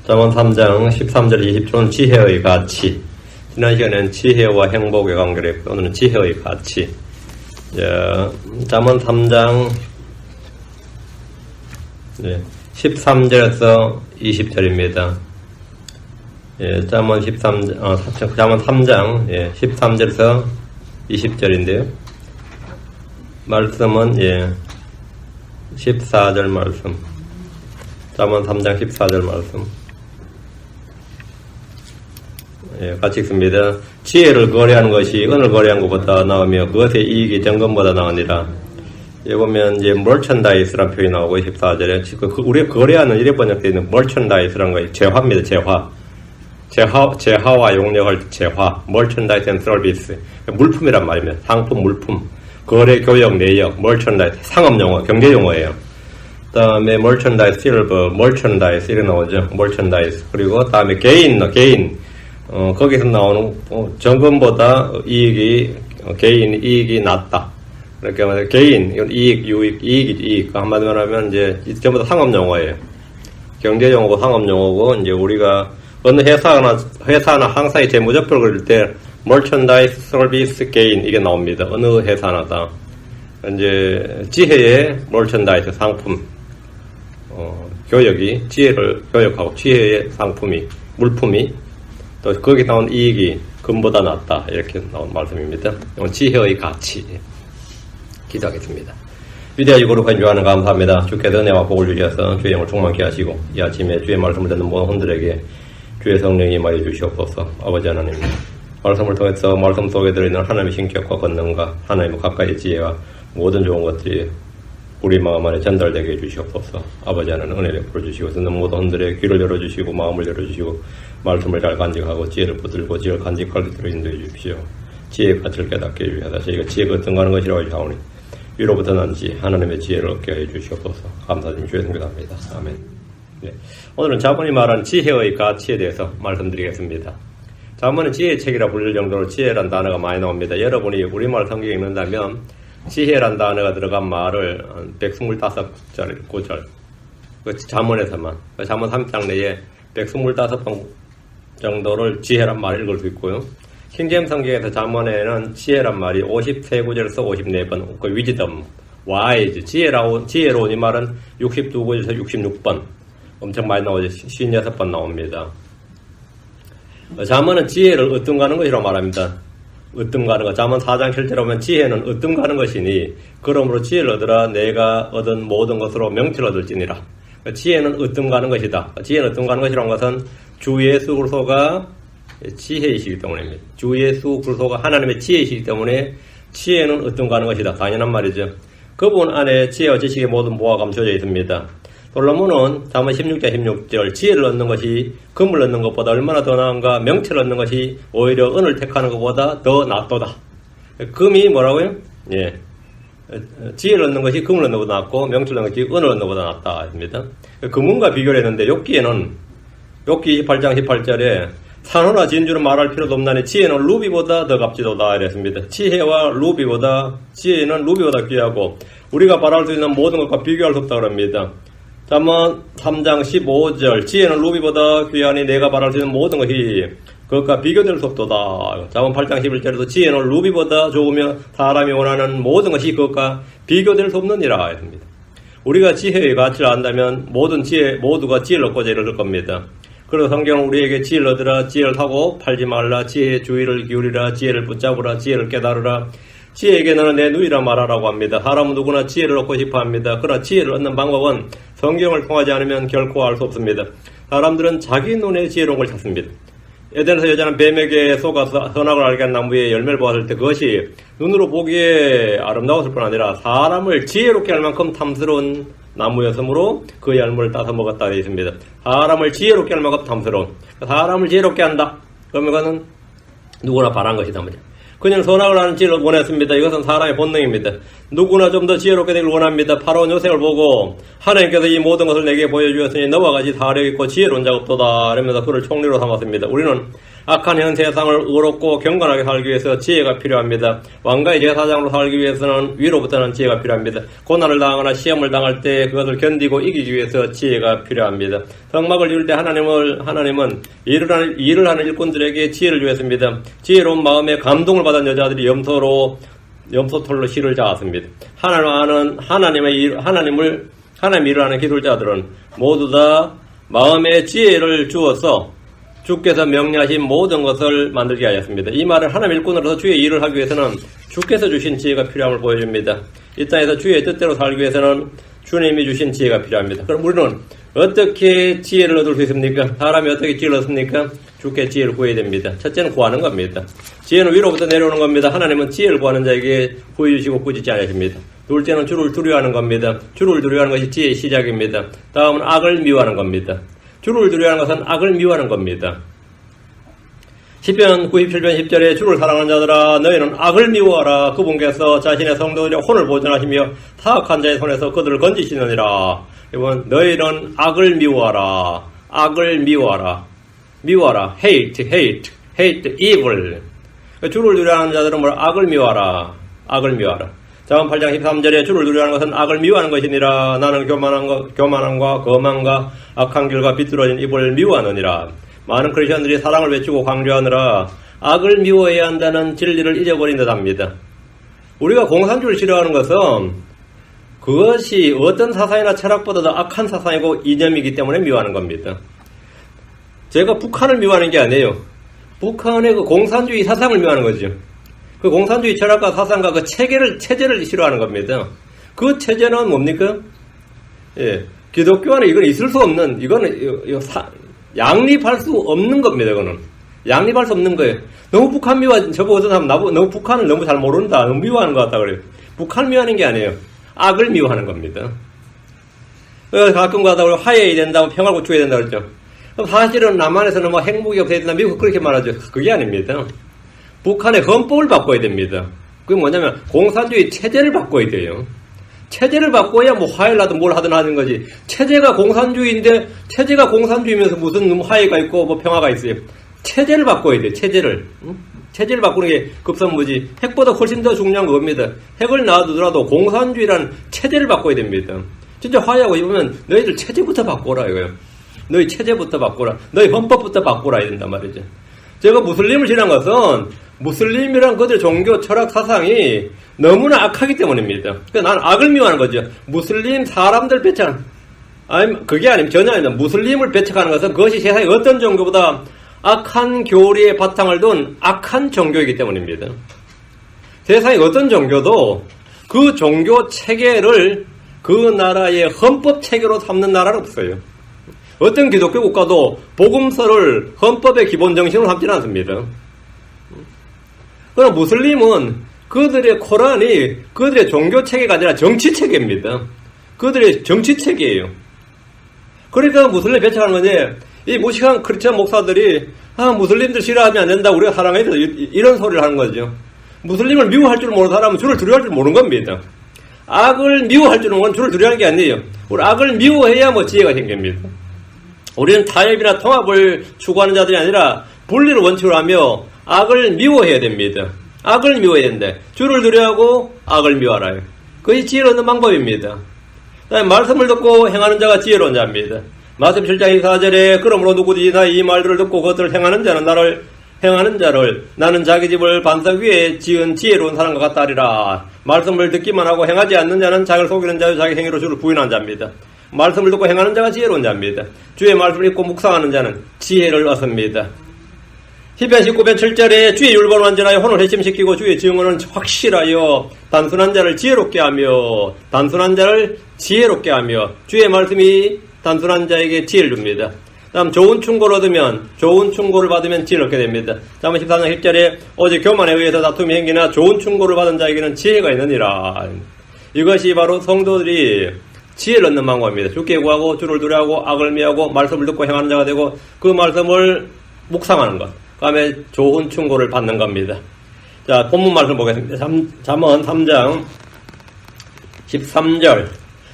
잠언 3장 13절 20절은 지혜의 가치. 지난 시간에는 지혜와 행복의 관계를 했고, 오늘은 지혜의 가치. 잠언 3장 13절에서 20절입니다. 잠언 3장 13절에서 20절인데요. 말씀은 14절 말씀. 잠언 3장 14절 말씀. 같이 읽습니다. 지혜를 거래하는 것이 은을 거래하는 것보다 나으며 그것의 이익이 정금보다 나으니라. 여기 보면 merchandise라는 표현이 나오고 14절에 우리가 거래하는 이래 번역되어 있는 merchandise라는 것이 재화입니다. 재화와 용역할 재화, merchandise and service. 물품이란 말입니다. 상품, 물품. 거래, 교역, 내역, merchandise, 상업용어, 경제용어예요. 그 다음에 merchandise, silver, merchandise 이렇게 나오죠. merchandise. 그리고 다음에 gain. 거기서 나오는 정금보다 개인 이익이 낮다. 이렇게 말해서 개인, 이건 이익, 유익, 이익. 한마디로 하면 전부 다 상업용어예요. 경제용어고 상업용어고, 우리가 어느 회사나 항상의 재무제표를 그릴 때 merchandise, service, gain 이게 나옵니다. 어느 회사나 다. 지혜의 merchandise 상품, 교역이 지혜를 교역하고 지혜의 상품이, 물품이 또 거기 나온 이익이 금보다 낫다. 이렇게 나온 말씀입니다. 지혜의 가치. 기도하겠습니다. 위대하시고 거룩하신 주 하나님 감사합니다. 주께서 은혜와 복을 주셔서 주의 영을 충만케 하시고 이 아침에 주의 말씀을 듣는 모든 혼들에게 주의 성령이 임하여 주시옵소서. 아버지 하나님, 말씀을 통해서 말씀 속에 들어있는 하나님의 신격과 권능과 하나님의 가까이 지혜와 모든 좋은 것들이 우리 마음 안에 전달되게 해주시옵소서. 아버지 하나님 은혜를 풀어주시고 듣는 모든 혼들의 귀를 열어주시고 마음을 열어주시고 말씀을 잘 간직하고 지혜를 붙들고 지혜를 간직할 수 있도록 인도해 주십시오. 지혜의 가치를 깨닫게 해주셔서 저희가 지혜가 어떤 가는 것이라고 하오니 위로부터 난지 하나님의 지혜를 얻게 해 주시옵소서. 감사드리며 주의 성교합니다. 아멘. 오늘은 잠언이 말한 지혜의 가치에 대해서 말씀드리겠습니다. 잠언은 지혜의 책이라 불릴 정도로 지혜란 단어가 많이 나옵니다. 여러분이 우리말 성경에 읽는다면 지혜란 단어가 들어간 말을 125구절 잠언에서만 잠언 3장 내에 125번 정도를 지혜란 말을 읽을 수 있고요. 킹제임스 성경에서 잠언에는 지혜란 말이 53구절에서 54번, 그 위즈덤, 와이즈, 지혜로운 이 말은 62구절에서 66번, 엄청 많이 나오죠. 56번 나옵니다. 잠언은 지혜를 으뜸가는 것이라고 말합니다. 으뜸가는 것. 잠언 4장 7절에 보면 지혜는 으뜸가는 것이니 그러므로 지혜를 얻으라. 내가 얻은 모든 것으로 명철을 얻을지니라. 지혜는 으뜸가는 것이다. 지혜는 으뜸가는 것이라는 것은 주 예수 그리스도가 지혜이시기 때문입니다. 주 예수 그리스도가 하나님의 지혜이시기 때문에 지혜는 으뜸가는 것이다. 당연한 말이죠. 그분 안에 지혜와 지식의 모든 모아가 감춰져 있습니다. 솔로몬은 잠언 16장 16절 지혜를 얻는 것이 금을 얻는 것보다 얼마나 더 나은가, 명철을 얻는 것이 오히려 은을 택하는 것보다 더 낫도다. 금이 뭐라고요? 지혜를 얻는 것이 금을 얻는 것보다 낫고 명철을 얻는 것이 은을 얻는 것보다 낫다 했습니다. 금은과 비교를 했는데 욥기 28장 18절에 산호나 진주는 말할 필요도 없나니 지혜는 루비보다 더 값지도다 이랬습니다. 지혜는 루비보다 귀하고 우리가 바랄 수 있는 모든 것과 비교할 수 없다 그럽니다. 잠언 3장 15절 지혜는 루비보다 귀하니 내가 바랄 수 있는 모든 것이 그것과 비교될 수 없도다. 잠언 8장 11절에도 지혜는 루비보다 좋으며 사람이 원하는 모든 것이 그것과 비교될 수 없느니라 했습니다. 우리가 지혜의 가치를 안다면 모두가 지혜를 얻고자 이를 겁니다. 그래서 성경은 우리에게 지혜를 얻으라, 지혜를 사고 팔지 말라, 지혜의 주의를 기울이라, 지혜를 붙잡으라, 지혜를 깨달으라, 지혜에게 너는 내 누이라 말하라고 합니다. 사람은 누구나 지혜를 얻고 싶어 합니다. 그러나 지혜를 얻는 방법은 성경을 통하지 않으면 결코 알 수 없습니다. 사람들은 자기 눈에 지혜로운 걸 찾습니다. 에덴에서 여자는 뱀에게 속아서 선악을 알게 한 나무의 열매를 보았을 때 그것이 눈으로 보기에 아름다웠을 뿐 아니라 사람을 지혜롭게 할 만큼 탐스러운 나무였으므로 그 열매를 따서 먹었다 되어 있습니다. 사람을 지혜롭게 할 만큼 탐스러운, 사람을 지혜롭게 한다. 그러면 그는 누구나 바란 것이다 말이야. 그냥 선악을 하는 지혜를 원했습니다. 이것은 사람의 본능입니다. 누구나 좀 더 지혜롭게 되길 원합니다. 파라온 요셉을 보고 하나님께서 이 모든 것을 내게 보여주었으니 너와 같이 사력 있고 지혜로운 자가 없도다 이러면서 그를 총리로 삼았습니다. 우리는 악한 현 세상을 의롭고 경건하게 살기 위해서 지혜가 필요합니다. 왕가의 제사장으로 살기 위해서는 위로부터는 지혜가 필요합니다. 고난을 당하거나 시험을 당할 때 그것을 견디고 이기기 위해서 지혜가 필요합니다. 성막을 이룰 때 하나님은 일을 하는 일꾼들에게 지혜를 주었습니다. 지혜로운 마음에 감동을 받은 여자들이 염소털로 실을 짜았습니다. 하나님의 일을 하는 기술자들은 모두 다 마음에 지혜를 주어서 주께서 명령하신 모든 것을 만들게 하였습니다. 이 말은 하나님 일꾼으로서 주의 일을 하기 위해서는 주께서 주신 지혜가 필요함을 보여줍니다. 이 땅에서 주의 뜻대로 살기 위해서는 주님이 주신 지혜가 필요합니다. 그럼 우리는 어떻게 지혜를 얻을 수 있습니까? 사람이 어떻게 지혜를 얻습니까? 주께 지혜를 구해야 됩니다. 첫째는 구하는 겁니다. 지혜는 위로부터 내려오는 겁니다. 하나님은 지혜를 구하는 자에게 후히 주시고 꾸짖지 않으십니다. 둘째는 주를 두려워하는 겁니다. 주를 두려워하는 것이 지혜의 시작입니다. 다음은 악을 미워하는 겁니다. 주를 두려워하는 것은 악을 미워하는 겁니다. 시편 97편 10절에 주를 사랑하는 자들아 너희는 악을 미워하라. 그분께서 자신의 성도들의 혼을 보존하시며 사악한 자의 손에서 그들을 건지시느니라. 이번 너희는 악을 미워하라. 악을 미워하라. 미워하라. hate evil. 주를 두려워하는 자들은 악을 미워하라. 악을 미워하라. 자문 8장 13절에 주를 두려워하는 것은 악을 미워하는 것이니라. 나는 교만함과 거만과 악한 길과 비뚤어진 입을 미워하느니라. 많은 크리스천들이 사랑을 외치고 강조하느라 악을 미워해야 한다는 진리를 잊어버린 듯합니다. 우리가 공산주의를 싫어하는 것은 그것이 어떤 사상이나 철학보다도 악한 사상이고 이념이기 때문에 미워하는 겁니다. 제가 북한을 미워하는 게 아니에요. 북한의 그 공산주의 사상을 미워하는 거죠. 그 공산주의 철학과 사상과 그 체제를 싫어하는 겁니다. 그 체제는 뭡니까? 예, 기독교 안에 이건 있을 수 없는, 양립할 수 없는 겁니다. 이거는 양립할 수 없는 거예요. 너무 북한 저거 어떤 사람 너무 북한을 너무 잘 모른다, 너무 미워하는 것 같다 그래요. 북한을 미워하는 게 아니에요. 악을 미워하는 겁니다. 가끔 가다 우리 화해해야 된다고 평화를 구축해야 된다 그랬죠. 사실은 남한에서는 뭐 핵무기 없애야 된다, 미국 그렇게 말하죠. 그게 아닙니다. 북한의 헌법을 바꿔야 됩니다. 그게 뭐냐면 공산주의 체제를 바꿔야 돼요. 체제를 바꿔야 뭐 화해를 하든 뭘 하든 하는 거지. 체제가 공산주의인데 체제가 공산주의면서 무슨 화해가 있고 뭐 평화가 있어요. 체제를 바꿔야 돼. 체제를. 체제를 바꾸는 게 급선무지. 핵보다 훨씬 더 중요한 겁니다. 핵을 놔두더라도 공산주의라는 체제를 바꿔야 됩니다. 진짜 화해하고 싶으면 너희들 체제부터 바꿔라 이거예요. 너희 체제부터 바꿔라. 너희 헌법부터 바꿔라 해야 된단 말이죠. 제가 무슬림을 싫어한 것은 무슬림이란 그들의 종교 철학 사상이 너무나 악하기 때문입니다. 그러니까 나는 악을 미워하는 거죠. 무슬림 사람들 배척하는, 그게 아니면 전혀 아닙니다. 무슬림을 배척하는 것은 그것이 세상의 어떤 종교보다 악한 교리의 바탕을 둔 악한 종교이기 때문입니다. 세상의 어떤 종교도 그 종교 체계를 그 나라의 헌법 체계로 삼는 나라는 없어요. 어떤 기독교 국가도 복음서를 헌법의 기본 정신으로 삼지는 않습니다. 그러나 무슬림은 그들의 코란이 그들의 종교 체계가 아니라 정치 체계입니다. 그들의 정치 체계예요. 그러니까 무슬림 배척하는 건데, 이 무식한 크리스천 목사들이 무슬림들 싫어하면 안 된다, 우리가 사랑해야 된다, 이런 소리를 하는 거죠. 무슬림을 미워할 줄 모르는 사람은 주를 두려워할 줄 모르는 겁니다. 악을 미워할 줄은 모르는 주를 두려워하는 게 아니에요. 우리 악을 미워해야 뭐 지혜가 생깁니다. 우리는 타협이나 통합을 추구하는 자들이 아니라 분리를 원칙으로 하며 악을 미워해야 됩니다. 악을 미워해야 된다. 주를 두려워하고 악을 미워하라. 그것이 지혜를 얻는 방법입니다. 다음에 말씀을 듣고 행하는 자가 지혜로운 자입니다. 마태복음 7장 24절에 그러므로 누구든지 이 말들을 듣고 그것들을 행하는 자를 나는 자기 집을 반석 위에 지은 지혜로운 사람과 같다 하리라. 말씀을 듣기만 하고 행하지 않는 자는 자기를 속이는 자요 자기 행위로 주를 부인한 자입니다. 말씀을 듣고 행하는 자가 지혜로운 자입니다. 주의 말씀을 읽고 묵상하는 자는 지혜를 얻습니다. 시편 19편 7절에 주의 율법을 완전하여 혼을 회심시키고 주의 증언은 확실하여 단순한 자를 지혜롭게 하며 주의 말씀이 단순한 자에게 지혜를 줍니다. 다음 좋은 충고를 받으면 지혜를 얻게 됩니다. 잠언 14장 10절에 오직 교만에 의해서 다툼이 생기나 좋은 충고를 받은 자에게는 지혜가 있느니라. 이것이 바로 성도들이 지혜를 얻는 방법입니다. 주께 구하고 주를 두려워하고 악을 미워하고 말씀을 듣고 행하는 자가 되고 그 말씀을 묵상하는 것, 그 다음에 좋은 충고를 받는 겁니다. 자, 본문 말씀 보겠습니다. 잠언 3장 13절.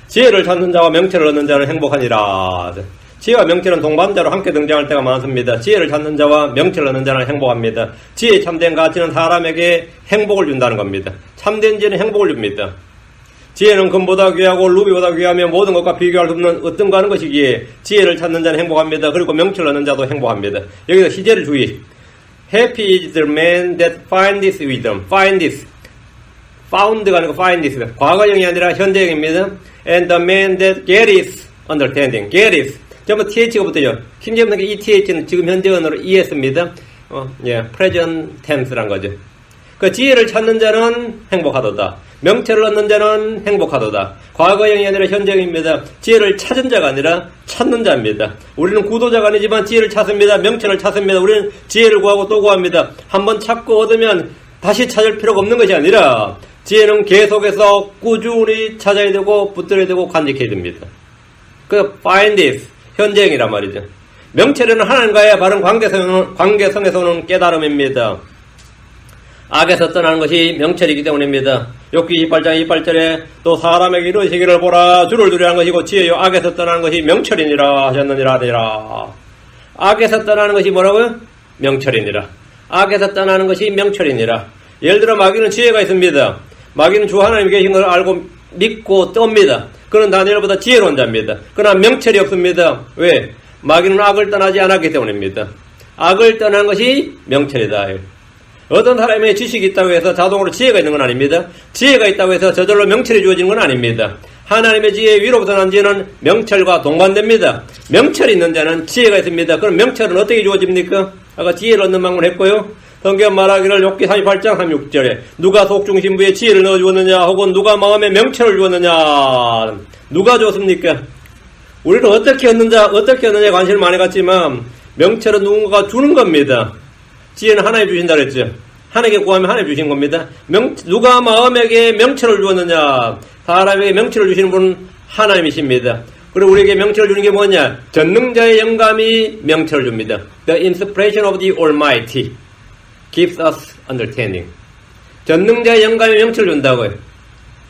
지혜를 찾는 자와 명철을 얻는 자는 행복하니라. 지혜와 명철은 동반자로 함께 등장할 때가 많습니다. 지혜를 찾는 자와 명철을 얻는 자는 행복합니다. 지혜의 참된 가치는 사람에게 행복을 준다는 겁니다. 참된 지혜는 행복을 줍니다. 지혜는 금보다 귀하고 루비보다 귀하며 모든 것과 비교할 수 없는 어떤가 하는 것이기에 지혜를 찾는 자는 행복합니다. 그리고 명철을 얻는 자도 행복합니다. 여기서 시제를 주의. Happy is the man that finds this wisdom. Find this. found가 아니고 find this. 과거형이 아니라 현재형입니다. And the man that get is understanding. get is. 전부 th가 붙어요. 킹제임스 이 th는 지금 현재 언어로 es입니다. present tense란 거죠. 그 지혜를 찾는 자는 행복하도다. 명철을 얻는 자는 행복하도다. 과거형이 아니라 현재형입니다. 지혜를 찾은 자가 아니라 찾는 자입니다. 우리는 구도자가 아니지만 지혜를 찾습니다. 명철을 찾습니다. 우리는 지혜를 구하고 또 구합니다. 한번 찾고 얻으면 다시 찾을 필요가 없는 것이 아니라 지혜는 계속해서 꾸준히 찾아야 되고 붙들어야 되고 간직해야 됩니다. 그 find this 현재형이란 말이죠. 명철은 하나님과의 바른 관계성에서 오는 깨달음입니다. 악에서 떠나는 것이 명철이기 때문입니다. 욥기 28장 28절에 또 사람에게 이르시기를 보라 주를 두려하는 것이고 지혜요 악에서 떠나는 것이 명철이니라 하셨느니라 하니라. 악에서 떠나는 것이 뭐라고요? 명철이니라. 악에서 떠나는 것이 명철이니라. 예를 들어 마귀는 지혜가 있습니다. 마귀는 주 하나님 계신 걸 알고 믿고 떱니다. 그는 다니엘보다 지혜로운 자입니다. 그러나 명철이 없습니다. 왜? 마귀는 악을 떠나지 않았기 때문입니다. 악을 떠난 것이 명철이다. 어떤 사람의 지식이 있다고 해서 자동으로 지혜가 있는 건 아닙니다. 지혜가 있다고 해서 저절로 명철이 주어지는 건 아닙니다. 하나님의 지혜 위로부터 난 지혜는 명철과 동반됩니다. 명철이 있는 자는 지혜가 있습니다. 그럼 명철은 어떻게 주어집니까? 아까 지혜를 얻는 방법을 했고요. 성경 말하기를 욥기 38장 36절에 누가 속중심부에 지혜를 넣어주었느냐 혹은 누가 마음에 명철을 주었느냐 누가 줬습니까? 우리는 어떻게 얻느냐에 관심을 많이 갖지만 명철은 누군가가 주는 겁니다. 지혜는 하나님 주신다 그랬죠. 하나님께 구하면 하나님 주신 겁니다. 누가 마음에게 명철을 주었느냐 사람에게 명철을 주시는 분은 하나님이십니다. 그리고 우리에게 명철을 주는 게 뭐냐 전능자의 영감이 명철을 줍니다. The inspiration of the Almighty gives us understanding. 전능자의 영감이 명철을 준다고요.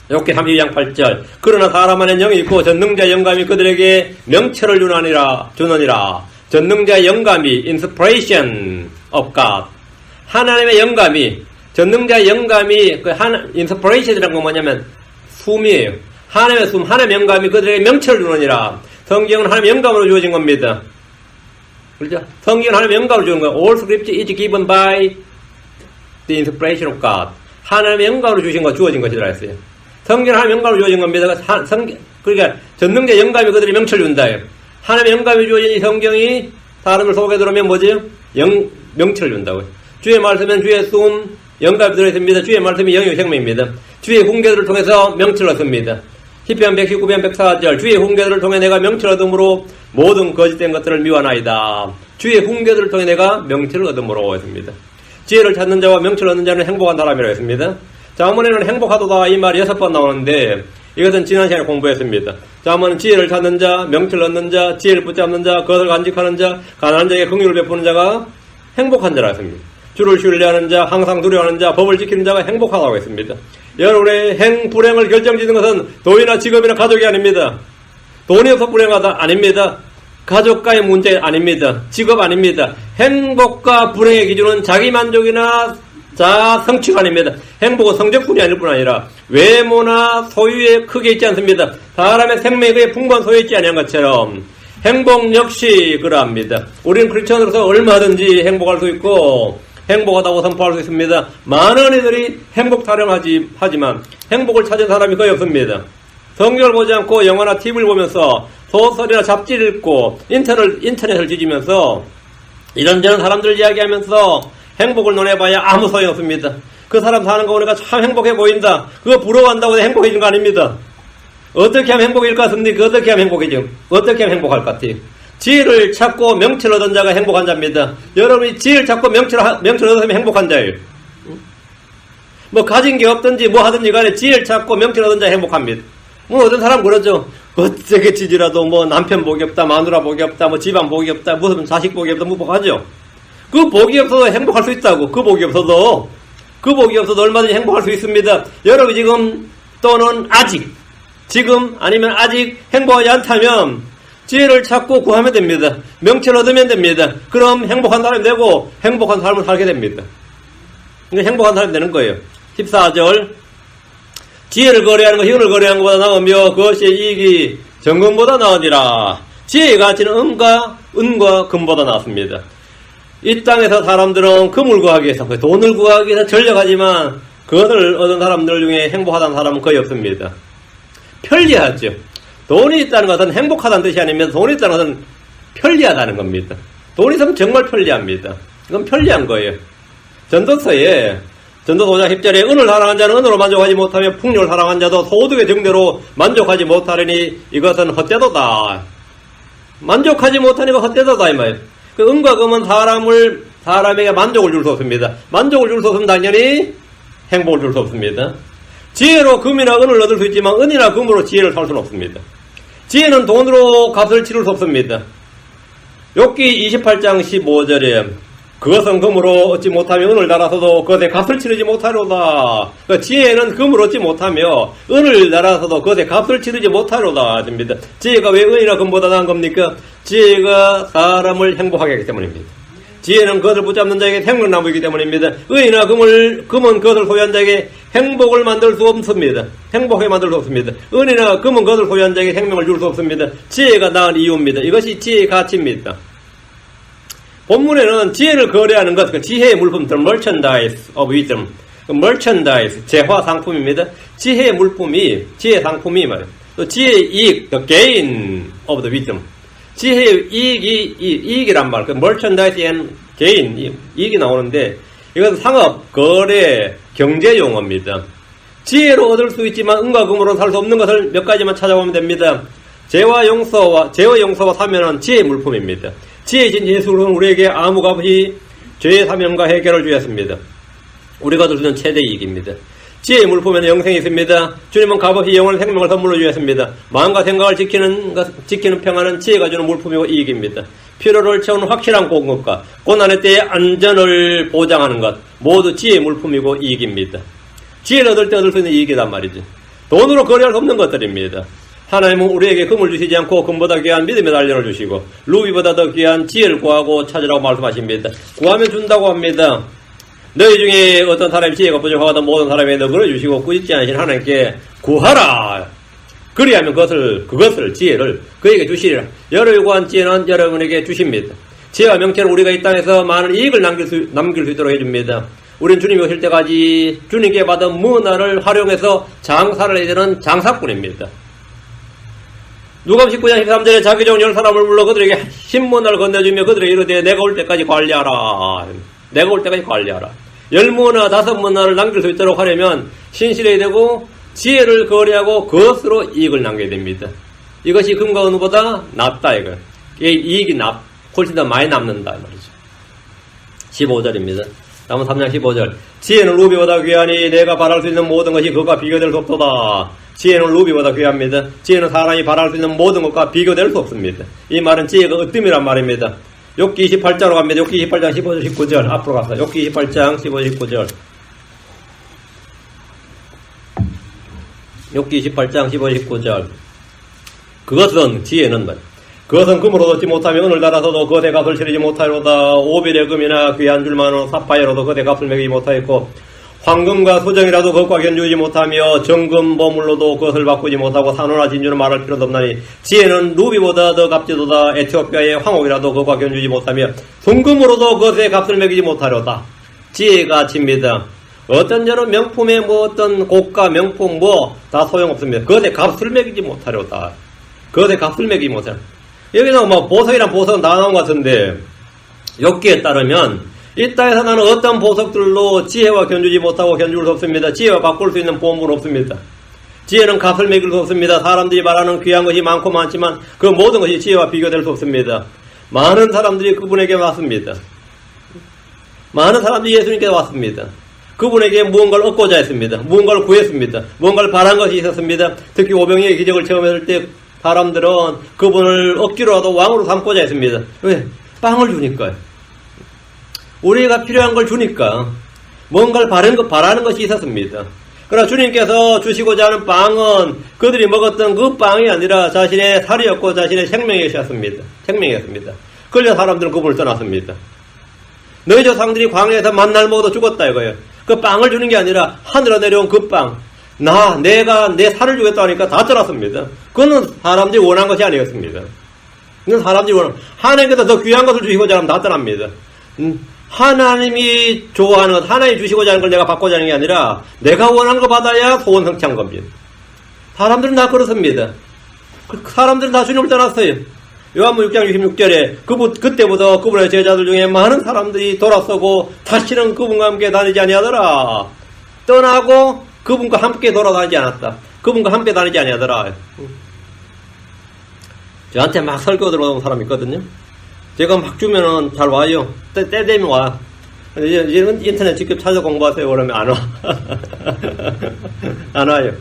욥기 32장 8절 그러나 사람 안에 영이 있고 전능자의 영감이 그들에게 명철을 주느니라. 전능자의 영감이 inspiration of God. 하나님의 영감이 전능자의 영감이 inspiration이라는 건 뭐냐면 숨이에요. 하나님의 숨, 하나님의 영감이 그들에게 명철을 주느니라. 성경은 하나님의 영감으로 주어진 겁니다. 그렇죠? 성경은 하나님의 영감으로 주는 거예요. All scripture is given by the inspiration of God. 하나님의 영감으로 주신 거 주어진 것이라 했어요. 성경은 하나님의 영감으로 주어진 겁니다. 그러니까 전능자의 영감이 그들에게 명철을 준다예요. 하나님의 영감이 주어진 이 성경이 사람을 속에 들어오면 뭐지요? 명철을 준다고요. 주의 말씀은 주의 숨, 영감이 들어있습니다. 주의 말씀이 영의 생명입니다. 주의 훈계들을 통해서 명철을 얻습니다. 시편 119편 104절 주의 훈계들을 통해 내가 명철을 얻음으로 모든 거짓된 것들을 미워하나이다. 주의 훈계들을 통해 내가 명철을 얻음으로 했습니다. 지혜를 찾는 자와 명철을 얻는 자는 행복한 사람이라고 했습니다. 자문에는 행복하도다 이 말이 6번 나오는데 이것은 지난 시간에 공부했습니다. 자문은 지혜를 찾는 자, 명철을 얻는 자, 지혜를 붙잡는 자, 그것을 간직하는 자, 가난한 자에게 긍휼을 베푸는 자가 행복한 자라 했습니다. 주를 신뢰하는 자, 항상 두려워하는 자, 법을 지키는 자가 행복하다고 했습니다. 여러분의 불행을 결정짓는 것은 돈이나 직업이나 가족이 아닙니다. 돈이 없어 불행하다 아닙니다. 가족과의 문제 아닙니다. 직업 아닙니다. 행복과 불행의 기준은 자기만족이나 자아 성취가 아닙니다. 행복은 성적뿐이 아닐 뿐 아니라 외모나 소유에 크게 있지 않습니다. 사람의 생명에 그에 풍부한 소유에 있지 않은 것처럼 행복 역시 그러합니다. 우리는 크리스천으로서 얼마든지 행복할 수 있고 행복하다고 선포할 수 있습니다. 많은 이들이 행복 타령하지만 행복을 찾은 사람이 거의 없습니다. 성경을 보지 않고 영화나 TV를 보면서 소설이나 잡지를 읽고 인터넷을 뒤지면서 이런저런 사람들 이야기하면서 행복을 논해봐야 아무 소용이 없습니다. 그 사람 사는 거 보니까 참 행복해 보인다. 그거 부러워한다고 행복해진 거 아닙니다. 어떻게 하면 행복일 것 같습니까? 어떻게 하면 행복해지요? 어떻게 하면 행복할 것 같아요? 지혜를 찾고 명철을 얻은 자가 행복한 자입니다. 여러분이 지혜를 찾고 명철을 얻으면 행복한 자예요. 뭐 가진 게 없든지 뭐 하든지 간에 지혜를 찾고 명철을 얻은 자 행복합니다. 뭐 어떤 사람 그러죠. 어떻게 지지라도 뭐 남편 복이 없다, 마누라 복이 없다, 뭐 집안 복이 없다, 무슨 자식 복이 없다, 무복하죠. 그 복이 없어도 행복할 수 있다고. 그 복이 없어도 얼마든지 행복할 수 있습니다. 여러분 지금 또는 아직 지금 아니면 아직 행복하지 않다면 지혜를 찾고 구하면 됩니다. 명체를 얻으면 됩니다. 그럼 행복한 사람이 되고 행복한 삶을 살게 됩니다. 그러니까 행복한 사람이 되는 거예요. 14절 지혜를 거래하는 것이 은을 거래하는 것보다 나으며 그것이 이익이 정금보다 나으니라. 지혜의 가치는 은과 금보다 나았습니다. 이 땅에서 사람들은 금을 구하기 위해서 돈을 구하기 위해서 전력하지만 그것을 얻은 사람들 중에 행복하다는 사람은 거의 없습니다. 편리하죠. 돈이 있다는 것은 행복하다는 뜻이 아니면 돈이 있다는 것은 편리하다는 겁니다. 돈이 있으면 정말 편리합니다. 이건 편리한 거예요. 전도서에 전도 5장 10절에 은을 사랑한 자는 은으로 만족하지 못하며 풍요를 사랑한 자도 소득의 정대로 만족하지 못하려니 이것은 헛되도다. 만족하지 못하니까 헛되도다 이 말이에요. 그 은과 금은 사람에게 만족을 줄 수 없습니다. 만족을 줄 수 없으면 당연히 행복을 줄 수 없습니다. 지혜로 금이나 은을 얻을 수 있지만 은이나 금으로 지혜를 살 수는 없습니다. 지혜는 돈으로 값을 치를 수 없습니다. 욥기 28장 15절에 그것은 금으로 얻지 못하며 은을 달아서도 그것에 값을 치르지 못하려다. 그러니까 지혜는 금을 얻지 못하며 은을 달아서도 그것에 값을 치르지 못하려다. 됩니다. 지혜가 왜 은이나 금보다 나은 겁니까? 지혜가 사람을 행복하게 하기 때문입니다. 지혜는 그것을 붙잡는 자에게 생명나무이기 때문입니다. 은이나 금은 그것을 소유한 자에게 행복을 만들 수 없습니다. 행복하게 만들 수 없습니다. 은이나 금은 그것을 소유한 자에게 생명을 줄 수 없습니다. 지혜가 나은 이유입니다. 이것이 지혜의 가치입니다. 본문에는 지혜를 거래하는 것, 지혜의 물품, the merchandise of wisdom, merchandise, 재화 상품입니다. 지혜의 물품이, 지혜의 상품이 말이에요. 또 지혜의 이익, the gain of the wisdom. 지혜의 이익이란 말, merchandise and gain, 이익이 나오는데, 이것은 상업, 거래, 경제 용어입니다. 지혜로 얻을 수 있지만 은과 금으로는 살 수 없는 것을 몇 가지만 찾아보면 됩니다. 죄와 용서와 사면은 지혜의 물품입니다. 지혜이신 예수는 우리에게 아무 값이 죄의 사면과 해결을 주셨습니다. 우리가 얻을 수 있는 최대 이익입니다. 지혜의 물품에는 영생이 있습니다. 주님은 값없이 영원한 생명을 선물로 주셨습니다. 마음과 생각을 지키는 평안은 지혜가 주는 물품이고 이익입니다. 필요를 채우는 확실한 공급과 고난의 때의 안전을 보장하는 것 모두 지혜의 물품이고 이익입니다. 지혜를 얻을 때 얻을 수 있는 이익이란 말이죠. 돈으로 거래할 수 없는 것들입니다. 하나님은 우리에게 금을 주시지 않고 금보다 귀한 믿음의 단련을 주시고 루비보다 더 귀한 지혜를 구하고 찾으라고 말씀하십니다. 구하면 준다고 합니다. 너희 중에 어떤 사람이 지혜가 부족하거든 모든 사람에게 너그러 주시고 꾸짖지 않으신 하나님께 구하라. 그리하면 그것을 지혜를 그에게 주시리라. 여러분이 구한 지혜는 여러분에게 주십니다. 지혜와 명체는 우리가 이 땅에서 많은 이익을 남길 수 있도록 해줍니다. 우린 주님이 오실 때까지 주님께 받은 문화를 활용해서 장사를 해야 되는 장사꾼입니다. 누가복음 19장 13절에 자기 종 10사람을 불러 그들에게 신문을 건네주며 그들에게 이르되 내가 올 때까지 관리하라. 내가 올 때까지 관리하라. 10문화 5문화를 남길 수 있도록 하려면 신실해야 되고 지혜를 거래하고 그것으로 이익을 남겨야 됩니다. 이것이 금과 은보다 낫다 이거. 이익이 훨씬 더 많이 남는다 말이죠. 15절입니다. 다음은 3장 15절. 지혜는 루비보다 귀하니 내가 바랄 수 있는 모든 것이 그것과 비교될 수 없도다. 지혜는 루비보다 귀합니다. 지혜는 사람이 바랄 수 있는 모든 것과 비교될 수 없습니다. 이 말은 지혜가 으뜸이란 말입니다. 욥기 28장으로 갑니다. 욥기 28장 15절 19절 앞으로 가서 욥기 28장 15, 19절 욥기 28장 15, 19절 그것은 지혜는 그것은 금으로 얻지 못하며 은을 달아서도 그것의 값을 치르지 못하여로다. 오빌의 금이나 귀한 줄만으로 사파이어로도 그것의 값을 매기지 못하였고 황금과 소정이라도 그것과 견주지 못하며 정금 보물로도 그것을 바꾸지 못하고 산호나 진주는 말할 필요도 없나니 지혜는 루비보다 더 값지도다. 에티오피아의 황옥이라도 그것과 견주지 못하며 순금으로도 그것의 값을 매기지 못하려다. 지혜가 가치입니다. 어떤 저는 명품에 어떤 고가 명품 다 소용없습니다. 그것의 값을 매기지 못하려다. 그것의 값을 매기지 못하려. 여기는 보석이란 보석은 다 나온 것 같은데 욥기에 따르면 이 땅에서 나는 어떤 보석들로 지혜와 견주지 못하고 견줄 수 없습니다. 지혜와 바꿀 수 있는 보물은 없습니다. 지혜는 값을 매길 수 없습니다. 사람들이 말하는 귀한 것이 많고 많지만 그 모든 것이 지혜와 비교될 수 없습니다. 많은 사람들이 그분에게 왔습니다. 많은 사람들이 예수님께 왔습니다. 그분에게 무언가를 얻고자 했습니다. 무언가를 구했습니다. 무언가를 바란 것이 있었습니다. 특히 오병이의 기적을 체험했을 때 사람들은 그분을 억지로라도 왕으로 삼고자 했습니다. 왜? 빵을 주니까요. 우리가 필요한 걸 주니까 뭔가를 바라는 것이 있었습니다. 그러나 주님께서 주시고자 하는 빵은 그들이 먹었던 그 빵이 아니라 자신의 살이었고 자신의 생명이었습니다. 생명이었습니다. 그래서 사람들은 그분을 떠났습니다. 너희 조상들이 광야에서 만날 먹어도 죽었다 이거예요. 그 빵을 주는 게 아니라 하늘에 내려온 그 빵, 내가 내 살을 주겠다 하니까 다 떠났습니다. 그거는 사람들이 원한 것이 아니었습니다. 이건 사람들이 원한, 하나님께서 더 귀한 것을 주시고자 하면 다 떠납니다. 하나님이 좋아하는 것, 하나님이 주시고자 하는 걸 내가 받고자 하는 게 아니라 내가 원하는 거 받아야 소원 성취한 겁니다. 사람들은 다 그렇습니다. 사람들은 다 주님을 떠났어요. 요한복음 6장 66절에 그때부터 그분의 제자들 중에 많은 사람들이 돌아서고 다시는 그분과 함께 다니지 아니하더라. 떠나고 그분과 함께 돌아다니지 않았다. 그분과 함께 다니지 아니하더라. 저한테 막 설교 들어오는 사람이 있거든요. 제가 막 주면은 잘 와요. 때 되면 와. 이제 인터넷 직접 찾아 공부하세요. 그러면 안 와. 안 와요.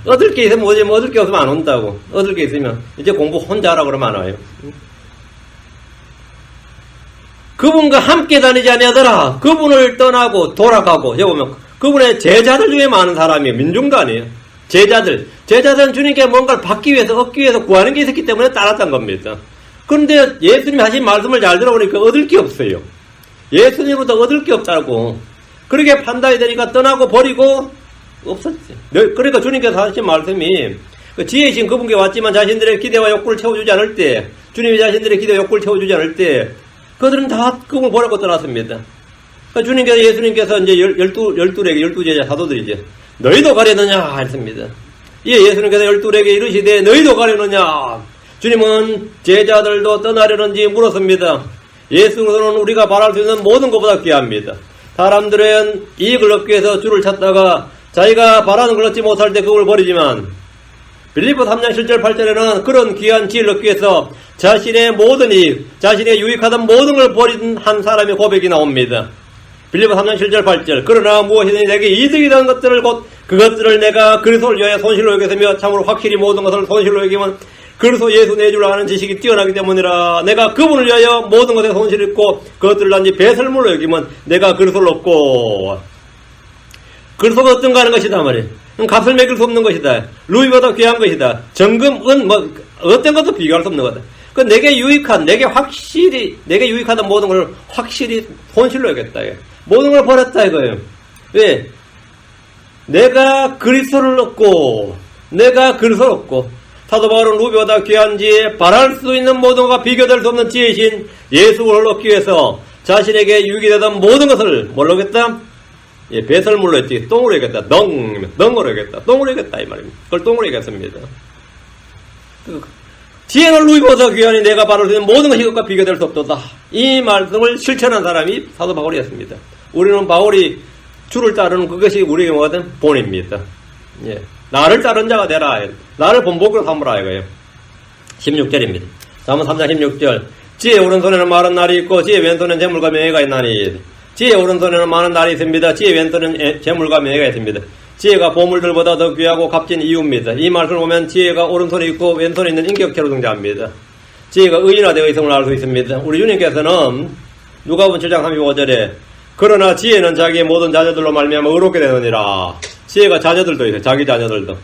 얻을 게 있으면 오지, 얻을 게 없으면 안 온다고. 얻을 게 있으면 이제 공부 혼자 하라 그러면 안 와요. 그분과 함께 다니지 아니하더라. 그분을 떠나고 돌아가고. 여기 보면 그분의 제자들 중에 많은 사람이에요. 민중도 아니에요. 제자들은 주님께 뭔가를 받기 위해서, 얻기 위해서 구하는 게 있었기 때문에 따랐던 겁니다. 그런데 예수님이 하신 말씀을 잘 들어보니까 얻을 게 없어요. 예수님으로부터 얻을 게 없다고. 그렇게 판단이 되니까 떠나고 버리고 없었지. 그러니까 주님께서 하신 말씀이 지혜이신 그분께 왔지만 자신들의 기대와 욕구를 채워주지 않을 때, 주님이 자신들의 기대와 욕구를 채워주지 않을 때 그들은 다 그분을 버리고 떠났습니다. 그러니까 예수님께서 이제 12 제자 사도들이죠. 너희도 가려느냐 했습니다. 예수님께서 12에게 이르시되 너희도 가려느냐. 주님은 제자들도 떠나려는지 물었습니다. 예수는 우리가 바랄 수 있는 모든 것보다 귀합니다. 사람들은 이익을 얻기 위해서 주를 찾다가 자기가 바라는 걸 얻지 못할 때 그걸 버리지만 빌립보 3장 7절 8절에는 그런 귀한 지혜를 얻기 위해서 자신의 모든 이익, 자신의 유익하던 모든 걸 버린 한 사람의 고백이 나옵니다. 빌립보 3장 7절 8절 그러나 무엇이든지 내게 이득이 되는 것들을 곧 그것들을 내가 그리스도를 위하여 손실로 여겼으며 참으로 확실히 모든 것을 손실로 여기면 그리스도 예수 내주라 하는 지식이 뛰어나기 때문이라. 내가 그분을 위하여 모든 것에 손실을 입고 그것들을 단지 배설물로 여기면 내가 그리스도를 얻고. 그리스도가 어떤가 하는 것이다 말이에요. 값을 매길 수 없는 것이다. 루비보다 귀한 것이다. 정금, 은, 어떤 것도 비교할 수 없는 거다. 그 내게 유익하던 모든 걸 확실히 손실로 여겼다. 모든 걸 버렸다 이거예요. 왜? 내가 그리스도를 얻고 사도 바울은 루비보다 귀한 지혜, 바랄 수 있는 모든 것과 비교될 수 없는 지혜이신 예수를 얻기 위해서 자신에게 유익이 되던 모든 것을 뭘로 하겠다? 배설물로 했지. 똥으로 하겠다. 덩으로 하겠다. 똥으로 하겠다 이 말입니다. 그걸 똥으로 하겠습니다. 지혜는 루비보다 귀하니 내가 바랄 수 있는 모든 것이 그것과 비교될 수 없도다. 이 말씀을 실천한 사람이 사도 바울이었습니다. 우리는 바울이 주를 따르는 그것이 우리에게 뭐든 본입니다. 예. 나를 따른 자가 되라. 나를 본보기로 삼으라 이거예요. 16절입니다. 잠언 3장 16절. 지혜 오른손에는 마른 날이 있고 지혜 왼손에는 재물과 명예가 있나니. 지혜 오른손에는 많은 날이 있습니다. 지혜 왼손에는 재물과 명예가 있습니다. 지혜가 보물들보다 더 귀하고 값진 이유입니다. 이 말씀을 보면 지혜가 오른손에 있고 왼손에 있는 인격체로 등장합니다. 지혜가 의인화되어 있음을 알 수 있습니다. 우리 주님께서는 누가복음 7장 35절에 그러나 지혜는 자기의 모든 자녀들로 말미암아 의롭게 되느니라. 지혜가 자녀들도 있어요. 자기 자녀들도.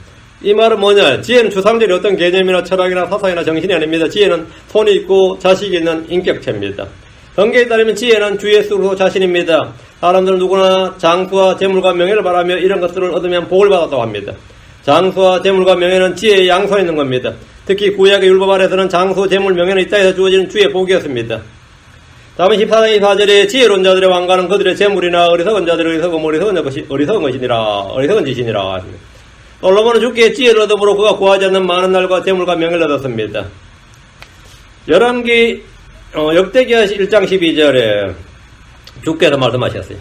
이 말은 뭐냐? 지혜는 추상적인 어떤 개념이나 철학이나 사상이나 정신이 아닙니다. 지혜는 손이 있고 자식이 있는 인격체입니다. 성경에 따르면 지혜는 주 예수 그리스도 자신입니다. 사람들은 누구나 장수와 재물과 명예를 바라며 이런 것들을 얻으면 복을 받았다고 합니다. 장수와 재물과 명예는 지혜의 양손에 있는 겁니다. 특히 구약의 율법 아래서는 장수, 재물, 명예는 이 땅에서 주어지는 주의 복이었습니다. 다음은 14장 24절에 지혜로운 자들의 왕가는 그들의 재물이나 어리석은 자들의 어리석은 짓이니라. 솔로몬은 주께 지혜를 얻음으로 그가 구하지 않는 많은 날과 재물과 명예를 얻었습니다. 역대기하 1장 12절에 주께서 말씀하셨어요.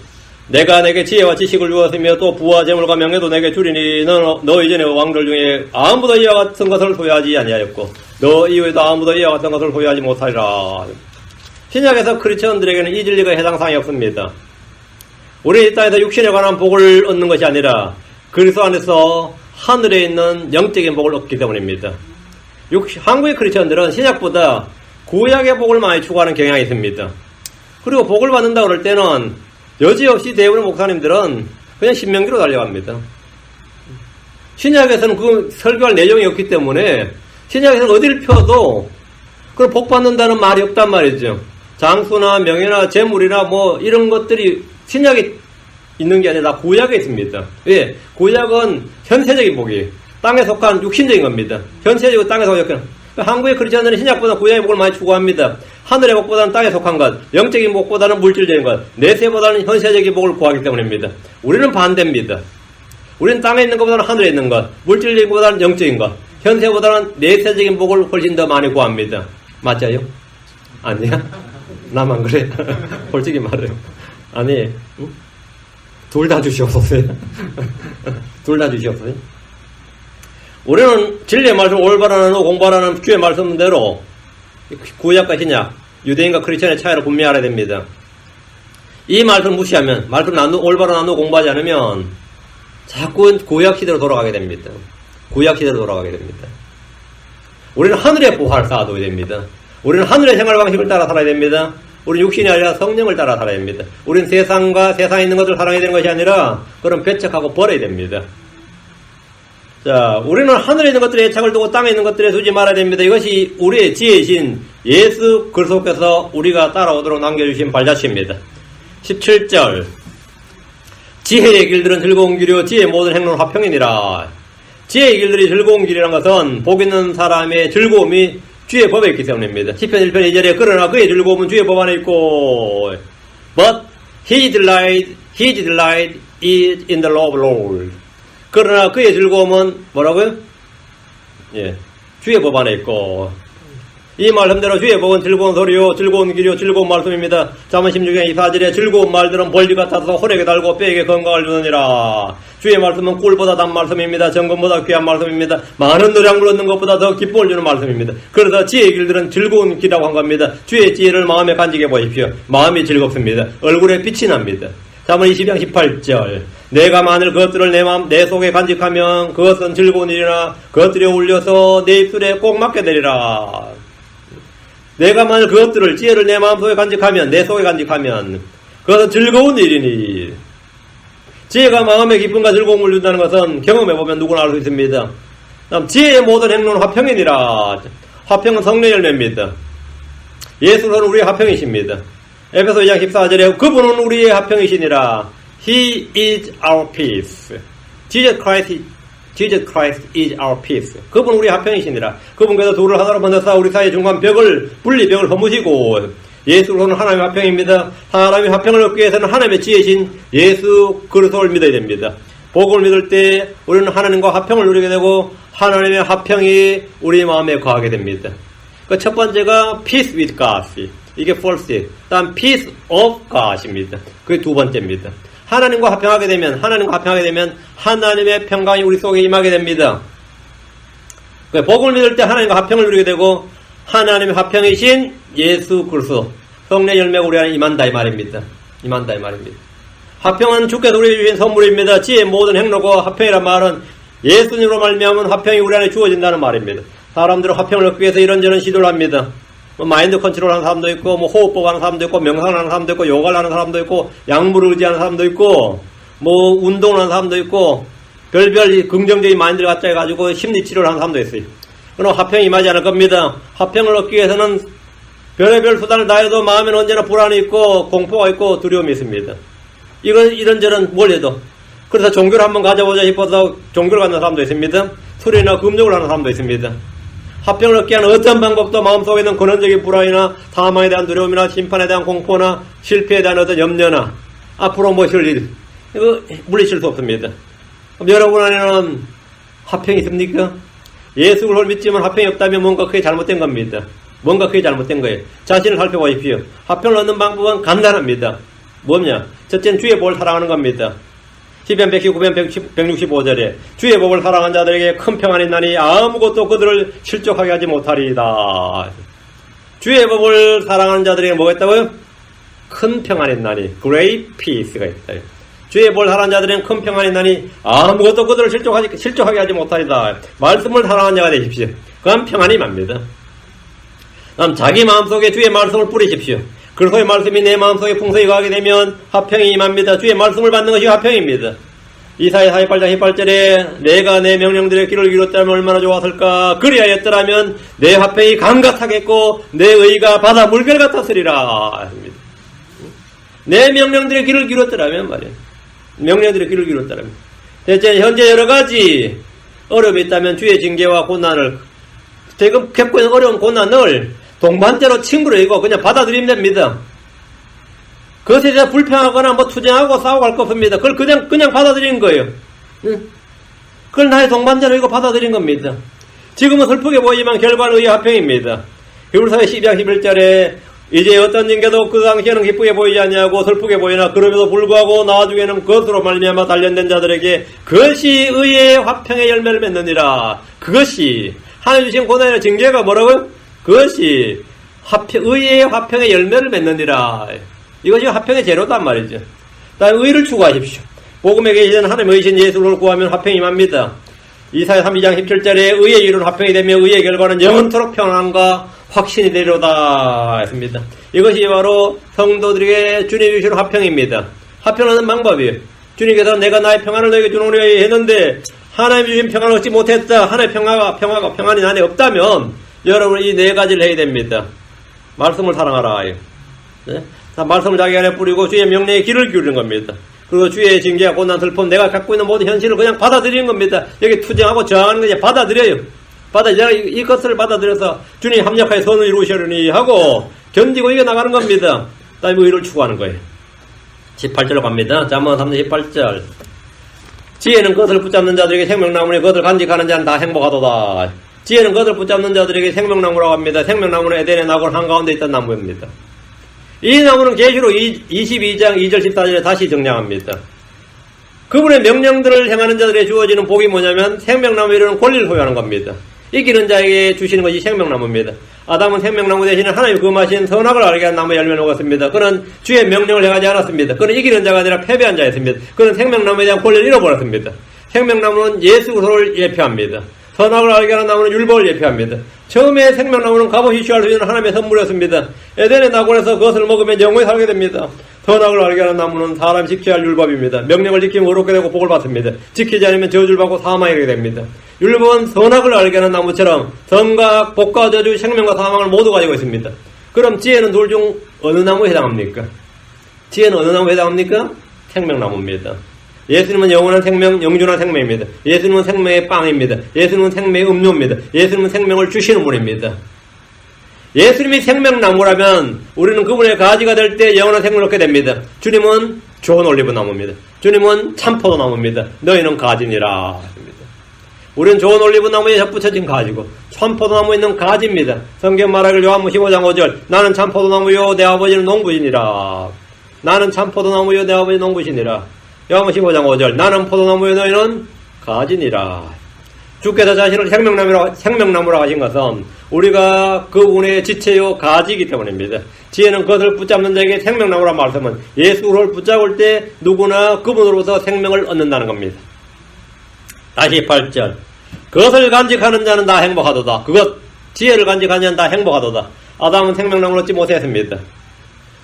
내가 내게 지혜와 지식을 주었으며 또 부와 재물과 명예도 내게 주리니 너 이전의 왕들 중에 아무도 이와 같은 것을 소유하지 아니하였고 너 이후에도 아무도 이와 같은 것을 소유하지 못하리라. 신약에서 크리스천들에게는 이 진리가 해당 사항이 없습니다. 우리 이 땅에서 육신에 관한 복을 얻는 것이 아니라 그리스도 안에서 하늘에 있는 영적인 복을 얻기 때문입니다. 한국의 크리스천들은 신약보다 구약의 복을 많이 추구하는 경향이 있습니다. 그리고 복을 받는다 그럴 때는 여지없이 대부분의 목사님들은 그냥 신명기로 달려갑니다. 신약에서는 그 설교할 내용이 없기 때문에 신약에서는 어디를 펴도 그걸 복 받는다는 말이 없단 말이죠. 장수나 명예나 재물이나 뭐 이런 것들이 신약에 있는 게 아니라 구약에 있습니다. 왜? 구약은 현세적인 복이 땅에 속한 육신적인 겁니다. 현세적이고 땅에 속한 한국의 크리스천들은 신약보다 구약의 복을 많이 추구합니다. 하늘의 복보다는 땅에 속한 것, 영적인 복보다는 물질적인 것, 내세보다는 현세적인 복을 구하기 때문입니다. 우리는 반대입니다. 우리는 땅에 있는 것보다는 하늘에 있는 것, 물질적인 것보다는 영적인 것, 현세보다는 내세적인 복을 훨씬 더 많이 구합니다. 맞아요? 아니야? 나만 그래? 솔직히 말해요. 아니, 둘 다 주시옵소서. 둘 다 주시옵소서. 우리는 진리의 말씀 올바라는 공부하라는 주의 말씀대로 구약과 신약, 유대인과 크리스천의 차이를 분명히 알아야 됩니다. 이 말씀을 무시하면, 말씀 올바로 나누고 공부하지 않으면 자꾸 구약 시대로 돌아가게 됩니다. 구약 시대로 돌아가게 됩니다. 우리는 하늘의 보화를 쌓아둬야 됩니다. 우리는 하늘의 생활 방식을 따라 살아야 됩니다. 우리는 육신이 아니라 성령을 따라 살아야 됩니다. 우리는 세상과 세상에 있는 것을 사랑해야 되는 것이 아니라 그런 배척하고 버려야 됩니다. 자, 우리는 하늘에 있는 것들에 애착을 두고 땅에 있는 것들에 두지 말아야 됩니다. 이것이 우리의 지혜이신 예수 그리스도께서 우리가 따라오도록 남겨주신 발자취입니다. 17절 지혜의 길들은 즐거운 길이요 지혜의 모든 행로는 화평이니라. 지혜의 길들이 즐거운 길이란 것은 복 있는 사람의 즐거움이 주의 법에 있기 때문입니다. 시편 1편 2절에 그러나 그의 즐거움은 주의 법 안에 있고 But his delight is in the law of the Lord. 그러나 그의 즐거움은 뭐라고요? 예, 주의 법 안에 있고 이 말씀대로 주의 복은 즐거운 소리요 즐거운 길이요 즐거운 말씀입니다. 잠언 16장 24절에 즐거운 말들은 벌집 같아서 홀에게 달고 뼈에게 건강을 주느니라. 주의 말씀은 꿀보다 단 말씀입니다. 정금보다 귀한 말씀입니다. 많은 노량물 얻는 것보다 더 기쁨을 주는 말씀입니다. 그래서 지혜의 길들은 즐거운 길이라고 한 겁니다. 주의 지혜를 마음에 간직해 보십시오. 마음이 즐겁습니다. 얼굴에 빛이 납니다. 잠언 20장 18절 내가 만일 그것들을 내 속에 간직하면 그것은 즐거운 일이나 그것들이 울려서 내 입술에 꼭 맞게 되리라. 내가 만일 그것들을 지혜를 내 마음속에 간직하면 내 속에 간직하면 그것은 즐거운 일이니 지혜가 마음의 기쁨과 즐거움을 준다는 것은 경험해보면 누구나 알 수 있습니다. 다음 지혜의 모든 행로는 화평이니라. 화평은 성령의 열매입니다. 예수는 우리의 화평이십니다. 에베소 2장 14절에 그분은 우리의 화평이시니라. He is our peace. Jesus Christ is our peace. 그분 우리 화평이시니라. 그분께서 둘을 하나로 만들어서 우리 사이의 중간 벽을 분리벽을 허무시고 예수로는 하나님의 화평입니다. 하나님의 화평을 얻기 위해서는 하나님의 지혜신 예수 그리스도를 믿어야 됩니다. 복을 믿을 때 우리는 하나님과 화평을 누리게 되고 하나님의 화평이 우리 마음에 거하게 됩니다. 그 첫 번째가 peace with God. 이게 first. 다음 peace of God입니다. 그게 두 번째입니다. 하나님과 화평하게 되면 하나님의 평강이 우리 속에 임하게 됩니다. 복을 믿을 때 하나님과 화평을 누리게 되고 하나님의 화평이신 예수 그리스도 성령의 열매가 우리 안에 임한다 이 말입니다. 화평은 주께서 우리에게 주신 선물입니다. 지혜의 모든 행로가 화평이란 말은 예수님으로 말미암은 화평이 우리 안에 주어진다는 말입니다. 사람들은 화평을 얻기 위해서 이런저런 시도를 합니다. 마인드 컨트롤 하는 사람도 있고, 호흡법 하는 사람도 있고, 명상을 하는 사람도 있고, 요가를 하는 사람도 있고, 약물을 의지하는 사람도 있고, 운동을 하는 사람도 있고, 별별 긍정적인 마인드를 갖다 해가지고 심리치료를 하는 사람도 있어요. 그럼 화평이 임하지 않을 겁니다. 화평을 얻기 위해서는 별의별 수단을 다해도 마음에는 언제나 불안이 있고, 공포가 있고, 두려움이 있습니다. 이런저런 뭘 해도. 그래서 종교를 한번 가져보자 싶어서 종교를 갖는 사람도 있습니다. 술이나 금욕을 하는 사람도 있습니다. 화평을 얻기 위한 어떤 방법도 마음속에 있는 근원적인 불안이나 사망에 대한 두려움이나 심판에 대한 공포나 실패에 대한 어떤 염려나 앞으로 무엇일 일 이거 물리칠 수 없습니다. 그럼 여러분 안에는 화평이 있습니까? 예수 그리스도를 믿지만 화평이 없다면 뭔가 그게 잘못된 겁니다. 뭔가 그게 잘못된 거예요. 자신을 살펴보십시오. 화평을 얻는 방법은 간단합니다. 뭐냐? 첫째는 주의 복을 사랑하는 겁니다. 시편 119편 165절에 주의 복을 사랑한 자들에게 큰 평안이 있나니 아무것도 그들을 실족하게 하지 못하리이다. 주의 복을 사랑하는 자들에게 뭐가 있다고요? 큰 평안이 있나니 great peace가 있다. 주의 복을 사랑하는 자들에게는 큰 평안이 있나니 아무것도 그들을 실족하게 하지 못하리이다. 말씀을 사랑하는 자가 되십시오. 그건 평안이 맙니다. 다음 자기 마음속에 주의 말씀을 뿌리십시오. 그리스도의 말씀이 내 마음속에 풍성히 가게 되면 화평이 임합니다. 주의 말씀을 받는 것이 화평입니다. 이사야 48장 18절에 내가 내 명령들의 길을 이뤘다면 얼마나 좋았을까. 그리하였더라면 내 화평이 강 같았겠고 내 의가 바다 물결 같았으리라. 내 명령들의 길을 이뤘더라면 말이에요. 명령들의 길을 이뤘더라면. 대체 현재 여러 가지 어려움이 있다면 주의 징계와 고난을 지금 겪고 있는 어려운 고난을 동반자로 친구로 이고 그냥 받아들이면 됩니다. 그것에 대해서 불평하거나 뭐 투쟁하고 싸우고 할 거 없습니다. 그걸 그냥 받아들이는 거예요. 그걸 나의 동반자로 이거 받아들인 겁니다. 지금은 슬프게 보이지만 결과는 의의 화평입니다. 히브리서 12장 11절에 이제 어떤 징계도 그 당시에는 기쁘게 보이지 않냐고 슬프게 보이나 그럼에도 불구하고 나중에는 그것으로 말미암아 단련된 자들에게 그것이 의의 화평의 열매를 맺느니라. 그것이 하나님 주신 고난의 징계가 뭐라고요? 그것이 의의 화평의 열매를 맺느니라. 이것이 화평의 재료단 말이죠. 다음 의를 추구하십시오. 복음에 계시는 하나님의 의신 예수를 구하면 화평이 임합니다. 이사야 32장 17절에 의의 이루는 화평이 되며 의의 결과는 영원토록 평안과 확신이 되리로다 했습니다. 이것이 바로 성도들에게 주님이 주시는 화평입니다. 화평하는 방법이에요. 주님께서 내가 나의 평안을 너에게 주노니 했는데 하나님 주신 평안을 얻지 못했다. 하나님의 평안이 나 안에 없다면 여러분 이 네 가지를 해야 됩니다. 말씀을 사랑하라. 네? 말씀을 자기 안에 뿌리고 주의 명령에 귀를 기울이는 겁니다. 그리고 주의 징계와 고난 슬픔 내가 갖고 있는 모든 현실을 그냥 받아들이는 겁니다. 여기 투쟁하고 저항하는 거 이제 받아들여요. 이것을 받아들여서 주님 합력하여 선을 이루시려니 하고 견디고 이겨나가는 겁니다. 다음에 의를 추구하는 거예요. 18절로 갑니다. 잠언 3장 18절. 지혜는 그것을 붙잡는 자들에게 생명나무니 그것을 간직하는 자는 다 행복하도다. 지혜는 그것을 붙잡는 자들에게 생명나무라고 합니다. 생명나무는 에덴의 낙원 한가운데 있던 나무입니다. 이 나무는 계시록 22장 2절 14절에 다시 정량합니다. 그분의 명령들을 행하는 자들에게 주어지는 복이 뭐냐면 생명나무에 이르는 권리를 소유하는 겁니다. 이기는 자에게 주시는 것이 생명나무입니다. 아담은 생명나무 대신에 하나님 금하신 선악을 알게 한 나무의 열매를 먹었습니다. 그는 주의 명령을 행하지 않았습니다. 그는 이기는 자가 아니라 패배한 자였습니다. 그는 생명나무에 대한 권리를 잃어버렸습니다. 생명나무는 예수 그리스도를 예표합니다. 선악을 알게 하는 나무는 율법을 예표합니다. 처음에 생명나무는 값없이 취할 수 있는 하나님의 선물이었습니다. 에덴의 낙원에서 그것을 먹으면 영원히 살게 됩니다. 선악을 알게 하는 나무는 사람이 지켜야 할 율법입니다. 명령을 지키면 의롭게 되고 복을 받습니다. 지키지 않으면 저주를 받고 사망하게 이르게 됩니다. 율법은 선악을 알게 하는 나무처럼 선과 복과 저주, 생명과 사망을 모두 가지고 있습니다. 그럼 지혜는 둘 중 어느 나무에 해당합니까? 지혜는 어느 나무에 해당합니까? 생명나무입니다. 예수님은 영원한 생명, 영존한 생명입니다. 예수님은 생명의 빵입니다. 예수님은 생명의 음료입니다. 예수님은 생명을 주시는 분입니다. 예수님이 생명나무라면 우리는 그분의 가지가 될 때 영원한 생명을 얻게 됩니다. 주님은 좋은 올리브나무입니다. 주님은 참포도나무입니다. 너희는 가지니라. 우리는 좋은 올리브나무에 접붙여진 가지고 참포도나무에 있는 가지입니다. 성경 말하길 요한복음 15장 5절 나는 참포도나무요 내 아버지는 농부시니라. 나는 참포도나무요 내 아버지는 농부시니라. 요한복음 15장 5절 나는 포도나무요 너희는 가지니라. 주께서 자신을 생명나무라고 하신 것은 우리가 그분의 지체요 가지이기 때문입니다. 지혜는 그것을 붙잡는 자에게 생명나무란 말씀은 예수 그리스도를 붙잡을 때 누구나 그분으로부터 생명을 얻는다는 겁니다. 다시 8절 그것을 간직하는 자는 다 행복하도다. 지혜를 간직하는 자는 다 행복하도다. 아담은 생명나무를 얻지 못했습니다.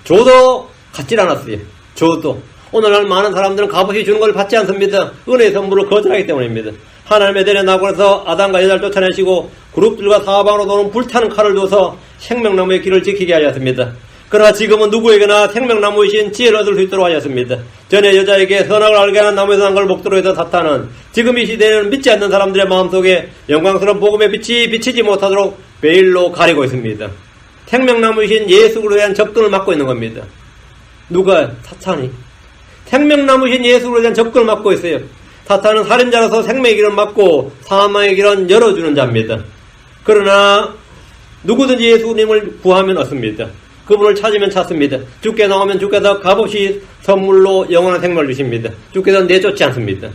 저도 갖질 않았어요. 저도 오늘날 많은 사람들은 값없이 주는 걸 받지 않습니다. 은혜의 선물을 거절하기 때문입니다. 하나님의 에덴의 낙원에서 아담과 여자를 쫓아내시고 그룹들과 사방으로 도는 불타는 칼을 둬서 생명나무의 길을 지키게 하였습니다. 그러나 지금은 누구에게나 생명나무이신 지혜를 얻을 수 있도록 하였습니다. 전에 여자에게 선악을 알게 하는 나무에서 난 걸 먹도록 해서 사탄은 지금 이 시대에는 믿지 않는 사람들의 마음속에 영광스러운 복음의 빛이 비치지 못하도록 베일로 가리고 있습니다. 생명나무이신 예수 그리스도에 대한 접근을 막고 있는 겁니다. 누가? 사탄이. 생명나무이신 예수 그리스도에 대한 접근을 막고 있어요. 사탄은 살인자라서 생명의 길을 막고 사망의 길은 열어주는 자입니다. 그러나 누구든지 예수님을 구하면 얻습니다. 그분을 찾으면 찾습니다. 주께 나오면 주께서 값없이 선물로 영원한 생명을 주십니다. 주께서 내쫓지 않습니다.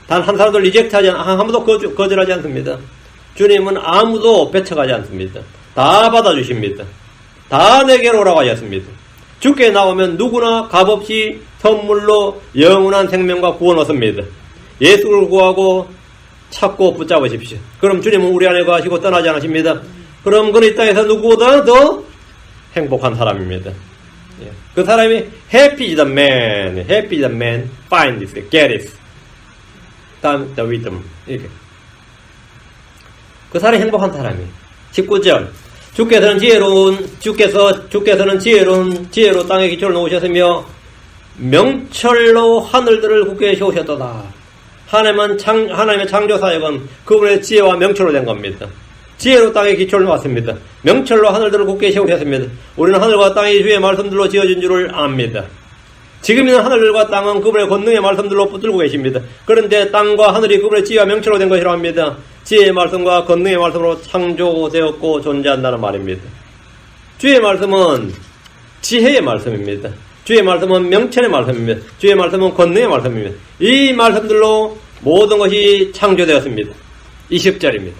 단 한 사람도 리젝트하지 아무도 거절하지 않습니다. 주님은 아무도 배척하지 않습니다. 다 받아주십니다. 다 내게로 오라고 하셨습니다. 주께 나오면 누구나 값없이 선물로 영원한 생명과 구원 얻습니다. 예수를 구하고 찾고 붙잡으십시오. 그럼 주님은 우리 안에 거하시고 떠나지 않으십니다. 그럼 그는 이 땅에서 누구보다 더 행복한 사람입니다. 그 사람이 happy is the man, happy is the man, find it, get it. 다음 the wisdom. 이렇게. 그 사람이 행복한 사람이. 19절. 주께서는 지혜로 땅에 기초를 놓으셨으며 명철로 하늘들을 굳게 세우셨도다. 하나님의 창조 사역은 그분의 지혜와 명철로 된 겁니다. 지혜로 땅에 기초를 놓았습니다. 명철로 하늘들을 굳게 세우셨습니다. 우리는 하늘과 땅이 주의 말씀들로 지어진 줄을 압니다. 지금 있는 하늘과 땅은 그분의 권능의 말씀들로 붙들고 계십니다. 그런데 땅과 하늘이 그분의 지혜와 명철로 된 것이라고 합니다. 지혜의 말씀과 권능의 말씀으로 창조되었고 존재한다는 말입니다. 주의 말씀은 지혜의 말씀입니다. 주의 말씀은 명철의 말씀입니다. 주의 말씀은 권능의 말씀입니다. 이 말씀들로 모든 것이 창조되었습니다. 20절입니다.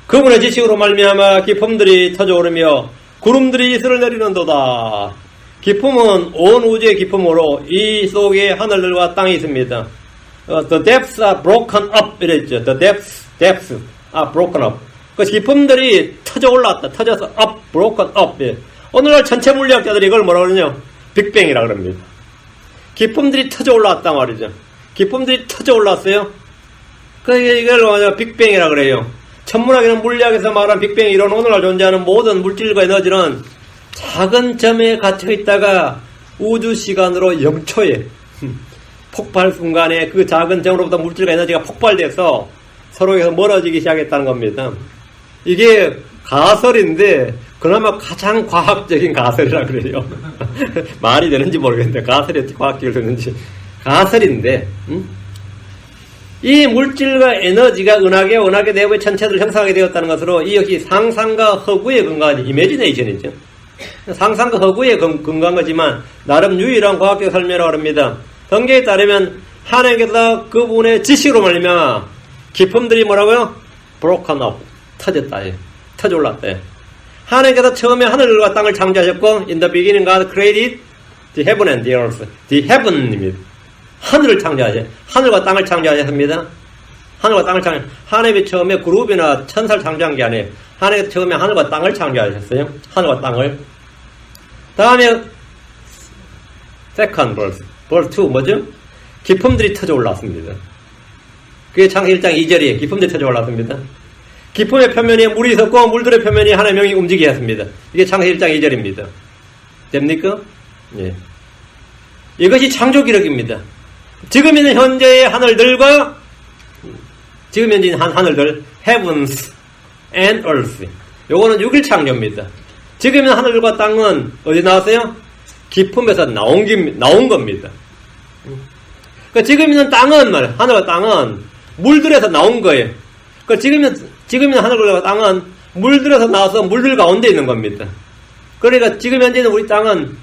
그분의 지식으로 말미암아 기품들이 터져오르며 구름들이 이슬을 내리는도다. 기품은 온 우주의 기품으로 이 속에 하늘들과 땅이 있습니다. The depths are broken up 이랬죠. The depths are broken up. 그 기품들이 터져 올랐다. 터져서 up, broken up. 예. 오늘날 전체 물리학자들이 이걸 뭐라 그러냐? 빅뱅이라 그럽니다. 기품들이 터져 올라왔단 말이죠. 기품들이 터져 올랐어요. 이걸 뭐냐? 빅뱅이라 그래요. 천문학이나 물리학에서 말한 빅뱅 이론 오늘날 존재하는 모든 물질과 에너지는 작은 점에 갇혀 있다가 우주 시간으로 0초에 폭발 순간에 그 작은 점으로부터 물질과 에너지가 폭발돼서 서로에서 멀어지기 시작했다는 겁니다. 이게 가설인데 그나마 가장 과학적인 가설이라 그래요. 말이 되는지 모르겠는데 가설이 어떻게 과학적으로 되는지 가설인데 이 물질과 에너지가 은하계 내부의 천체들을 형성하게 되었다는 것으로 이 역시 상상과 허구에 근거한 이미지네이션이죠. 상상과 허구에 근거한 거지만 나름 유일한 과학적 설명이라고 합니다. 성경에 따르면 하나님께서 그분의 지식으로 말미암아 기품들이 뭐라고요? broken up, 터졌다. 터져 올랐다. 하나님께서 처음에 하늘과 땅을 창조하셨고 in the beginning God created the heaven and the earth. the heaven입니다. 하늘을 창조하셨어요. 하늘과 땅을 창조하셨습니다. 하늘과 땅을 하나님이 처음에 그룹이나 천사를 창조한 게 아니에요. 하나님께서 처음에 하늘과 땅을 창조하셨어요. 하늘과 땅을. 다음에 second verse 2 뭐죠? 기품들이 터져 올랐습니다. 그게 창세기 1장 2절이에요. 기품들이 터져 올랐습니다. 기품의 표면에 물이 있었고 물들의 표면이 하나의 명이 움직이게 했습니다. 이게 창세기 1장 2절입니다. 됩니까? 예. 이것이 창조 기록입니다. 지금 있는 현재의 하늘들과 지금 현재 있는 하늘들 heavens and earth 요거는 6일 창조입니다. 지금 있는 하늘과 땅은 어디 나왔어요? 기품에서 나온 겁니다. 그러니까 지금 있는 땅은 하늘과 땅은 물들에서 나온 거예요. 그러니까 지금 있는 하늘과 땅은 물들에서 나와서 물들 가운데 있는 겁니다. 그러니까 지금 현재 있는 우리 땅은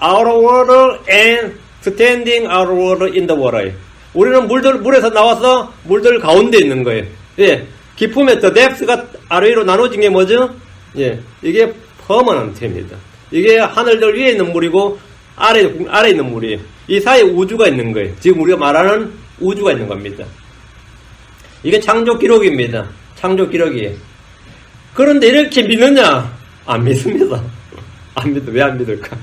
out of water and standing out of water in the water. 우리는 물에서 나와서 물들 가운데 있는 거예요. 예. 기품의 the depths가 아래로 나눠진 게 뭐죠? 예. 이게 퍼머넌트입니다. 이게 하늘들 위에 있는 물이고 아래 있는 물이에요. 이 사이에 우주가 있는 거예요. 지금 우리가 말하는 우주가 있는 겁니다. 이게 창조 기록입니다. 창조 기록이에요. 그런데 이렇게 믿느냐? 안 믿습니다. 안 믿어. 왜 안 믿을까?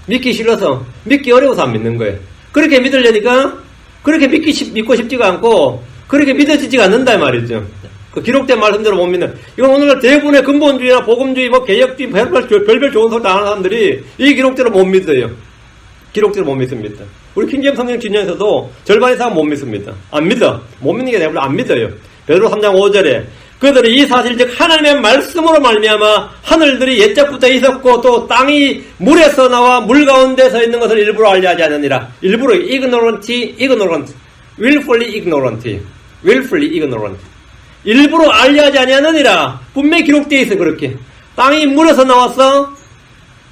믿기 싫어서, 믿기 어려워서 안 믿는 거예요. 그렇게 믿으려니까, 그렇게 믿고 싶지가 않고, 그렇게 믿어지지가 않는다, 말이죠. 그 기록된 말씀대로 못 믿는. 이건 오늘날 대부분의 근본주의나 복음주의, 개혁주의, 별별 좋은 소리 다 하는 사람들이 이 기록대로 못 믿어요. 기록대로 못 믿습니다. 우리 킹제임스 성경 진영에서도 절반 이상은 못 믿습니다. 안 믿어. 못 믿는 게 아니라 안 믿어요. 베드로 3장 5절에 그들이 이 사실 즉 하나님의 말씀으로 말미암아 하늘들이 옛적부터 있었고 또 땅이 물에서 나와 물 가운데 서 있는 것을 일부러 알지 않느니라. 일부러 ignorant, willfully ignorant. 일부러 알려하지 아니하느니라. 분명히 기록되어 있어. 그렇게 땅이 물에서 나와서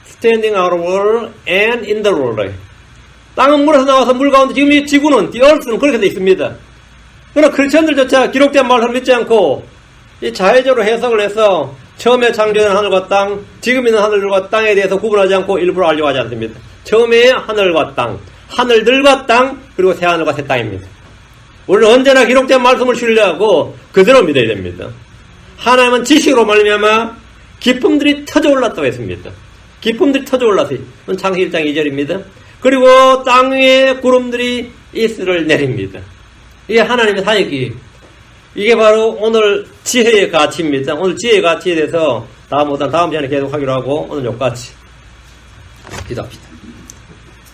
standing out of water and in the water. 땅은 물에서 나와서 물 가운데 지금 이 지구는 the earth는 그렇게 되어 있습니다. 그러나 크리스천들조차 기록된 말을 믿지 않고 이 자의적으로 해석을 해서 처음에 창조된 하늘과 땅, 지금 있는 하늘과 땅에 대해서 구분하지 않고 일부러 알려고 하지 않습니다. 처음에 하늘과 땅, 하늘들과 땅, 그리고 새 하늘과 새 땅입니다. 우리는 언제나 기록된 말씀을 신뢰하고 그대로 믿어야 됩니다. 하나님은 지식으로 말미암아 기품들이 터져 올랐다고 했습니다. 기품들이 터져 올랐어요. 창세기 1장 2절입니다. 그리고 땅 위에 구름들이 이스를 내립니다. 이게 하나님의 사역이, 이게 바로 오늘 지혜의 가치입니다. 오늘 지혜의 가치에 대해서 다음 시간에 계속 하기로 하고, 오늘 여기까지 기도합시다.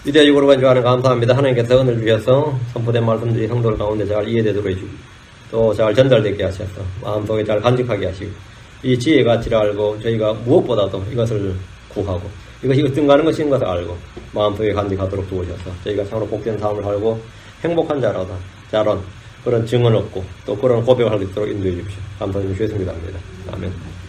위대하시고 거룩한 주 하나님 감사합니다. 하나님께서 은혜를 주셔서 선포된 말씀들이 성도들 가운데 잘 이해되도록 해주고 또 잘 전달되게 하셔서 마음속에 잘 간직하게 하시고 이 지혜의 가치를 알고 저희가 무엇보다도 이것을 구하고 이것이 어떤 가는 것인 것을 알고 마음속에 간직하도록 도우셔서 저희가 참으로 복된 삶을 살고 행복한 자런 그런 증언 얻고 또 그런 고백을 할 수 있도록 인도해 주십시오. 감사드리며 주의 성기도합니다. 아멘.